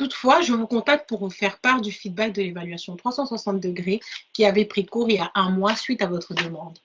Toutefois, je vous contacte pour vous faire part du feedback de l'évaluation 360 degrés qui avait pris cours il y a un mois suite à votre demande.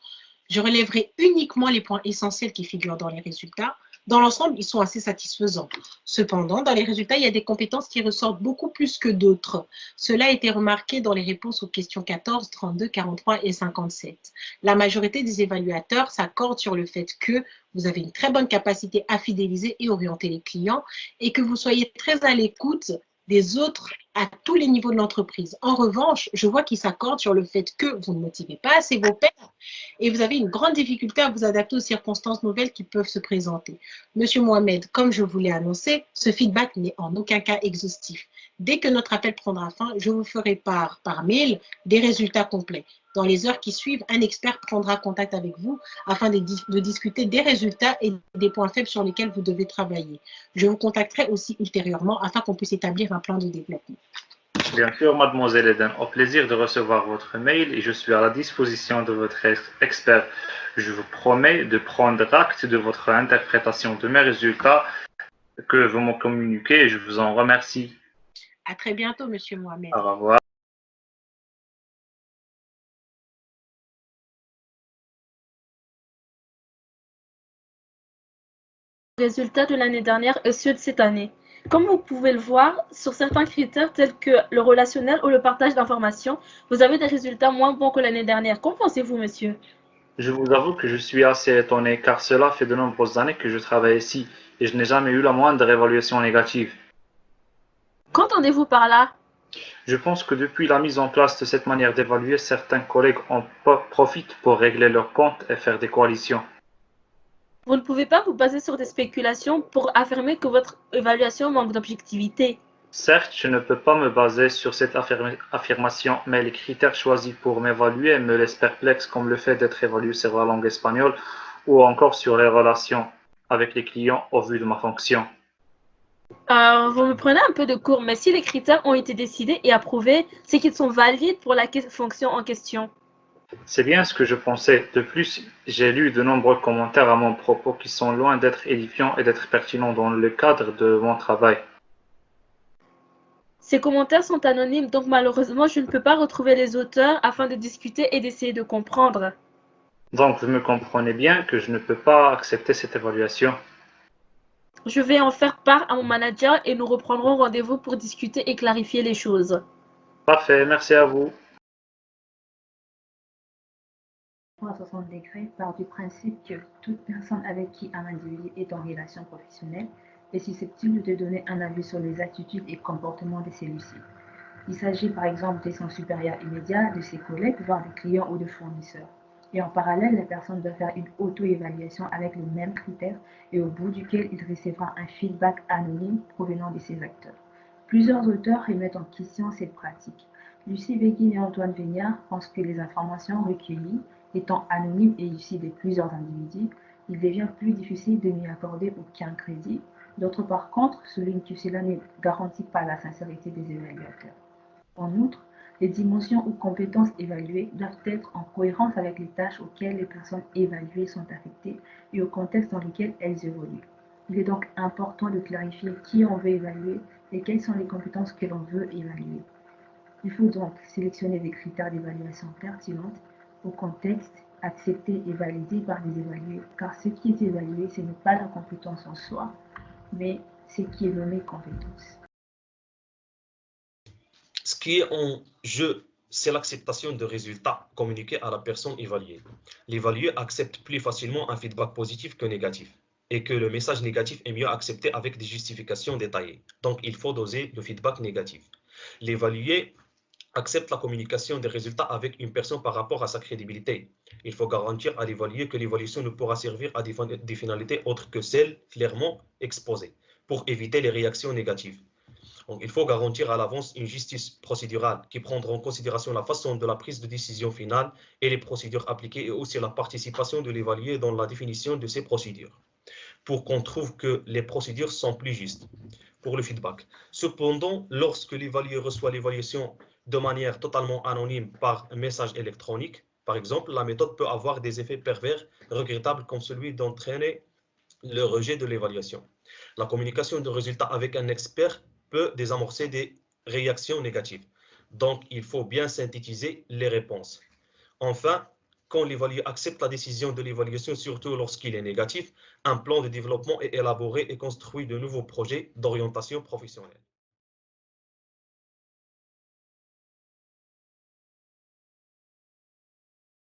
Je relèverai uniquement les points essentiels qui figurent dans les résultats. Dans l'ensemble, ils sont assez satisfaisants. Cependant, dans les résultats, il y a des compétences qui ressortent beaucoup plus que d'autres. Cela a été remarqué dans les réponses aux questions 14, 32, 43 et 57. La majorité des évaluateurs s'accordent sur le fait que vous avez une très bonne capacité à fidéliser et orienter les clients et que vous soyez très à l'écoute des autres à tous les niveaux de l'entreprise. En revanche, je vois qu'ils s'accordent sur le fait que vous ne motivez pas assez vos pairs et vous avez une grande difficulté à vous adapter aux circonstances nouvelles qui peuvent se présenter. Monsieur Mohamed, comme je vous l'ai annoncé, ce feedback n'est en aucun cas exhaustif. Dès que notre appel prendra fin, je vous ferai part par mail des résultats complets. Dans les heures qui suivent, un expert prendra contact avec vous afin de discuter des résultats et des points faibles sur lesquels vous devez travailler. Je vous contacterai aussi ultérieurement afin qu'on puisse établir un plan de développement. Bien sûr, mademoiselle Eden, au plaisir de recevoir votre mail et je suis à la disposition de votre expert. Je vous promets de prendre acte de votre interprétation de mes résultats que vous me communiquez et je vous en remercie. À très bientôt, monsieur Mohamed. Au revoir. Résultats de l'année dernière et ceux de cette année. Comme vous pouvez le voir, sur certains critères tels que le relationnel ou le partage d'informations, vous avez des résultats moins bons que l'année dernière. Qu'en pensez-vous, monsieur? Je vous avoue que je suis assez étonné car cela fait de nombreuses années que je travaille ici et je n'ai jamais eu la moindre évaluation négative. Qu'entendez-vous par là? Je pense que depuis la mise en place de cette manière d'évaluer, certains collègues en profitent pour régler leurs comptes et faire des coalitions. Vous ne pouvez pas vous baser sur des spéculations pour affirmer que votre évaluation manque d'objectivité. Certes, je ne peux pas me baser sur cette affirmation, mais les critères choisis pour m'évaluer me laissent perplexe, comme le fait d'être évalué sur la langue espagnole ou encore sur les relations avec les clients au vu de ma fonction. Vous me prenez un peu de cours, mais si les critères ont été décidés et approuvés, c'est qu'ils sont valides pour la fonction en question. C'est bien ce que je pensais. De plus, j'ai lu de nombreux commentaires à mon propos qui sont loin d'être édifiants et d'être pertinents dans le cadre de mon travail. Ces commentaires sont anonymes, donc malheureusement, je ne peux pas retrouver les auteurs afin de discuter et d'essayer de comprendre. Donc, vous me comprenez bien que je ne peux pas accepter cette évaluation. Je vais en faire part à mon manager et nous reprendrons rendez-vous pour discuter et clarifier les choses. Parfait, merci à vous. 360 degrés part du principe que toute personne avec qui un individu est en relation professionnelle est susceptible de donner un avis sur les attitudes et comportements de celui-ci. Il s'agit par exemple de son supérieur immédiat, de ses collègues, voire des clients ou de fournisseurs. Et en parallèle, la personne doit faire une auto-évaluation avec les mêmes critères et au bout duquel il recevra un feedback anonyme provenant de ses acteurs. Plusieurs auteurs remettent en question cette pratique. Lucie Béguin et Antoine Véniard pensent que les informations recueillies étant anonymes et issues de plusieurs individus, il devient plus difficile de n'y accorder aucun crédit. D'autres, par contre, soulignent que cela ne garantit pas la sincérité des évaluateurs. En outre, les dimensions ou compétences évaluées doivent être en cohérence avec les tâches auxquelles les personnes évaluées sont affectées et au contexte dans lequel elles évoluent. Il est donc important de clarifier qui on veut évaluer et quelles sont les compétences que l'on veut évaluer. Il faut donc sélectionner des critères d'évaluation pertinents au contexte, acceptés et validés par les évalués, car ce qui est évalué, ce n'est pas la compétence en soi, mais ce qui est nommé compétence. Ce qui est en jeu, c'est l'acceptation de résultats communiqués à la personne évaluée. L'évalué accepte plus facilement un feedback positif que négatif, et que le message négatif est mieux accepté avec des justifications détaillées. Donc, il faut doser le feedback négatif. L'évalué accepte la communication des résultats avec une personne par rapport à sa crédibilité. Il faut garantir à l'évalué que l'évaluation ne pourra servir à des finalités autres que celles clairement exposées, pour éviter les réactions négatives. Donc, il faut garantir à l'avance une justice procédurale qui prendra en considération la façon de la prise de décision finale et les procédures appliquées et aussi la participation de l'évalué dans la définition de ces procédures, pour qu'on trouve que les procédures sont plus justes pour le feedback. Cependant, lorsque l'évalué reçoit l'évaluation de manière totalement anonyme par un message électronique, par exemple, la méthode peut avoir des effets pervers regrettables comme celui d'entraîner le rejet de l'évaluation. La communication de résultats avec un expert peut désamorcer des réactions négatives. Donc, il faut bien synthétiser les réponses. Enfin, quand l'évalué accepte la décision de l'évaluation, surtout lorsqu'il est négatif, un plan de développement est élaboré et construit de nouveaux projets d'orientation professionnelle.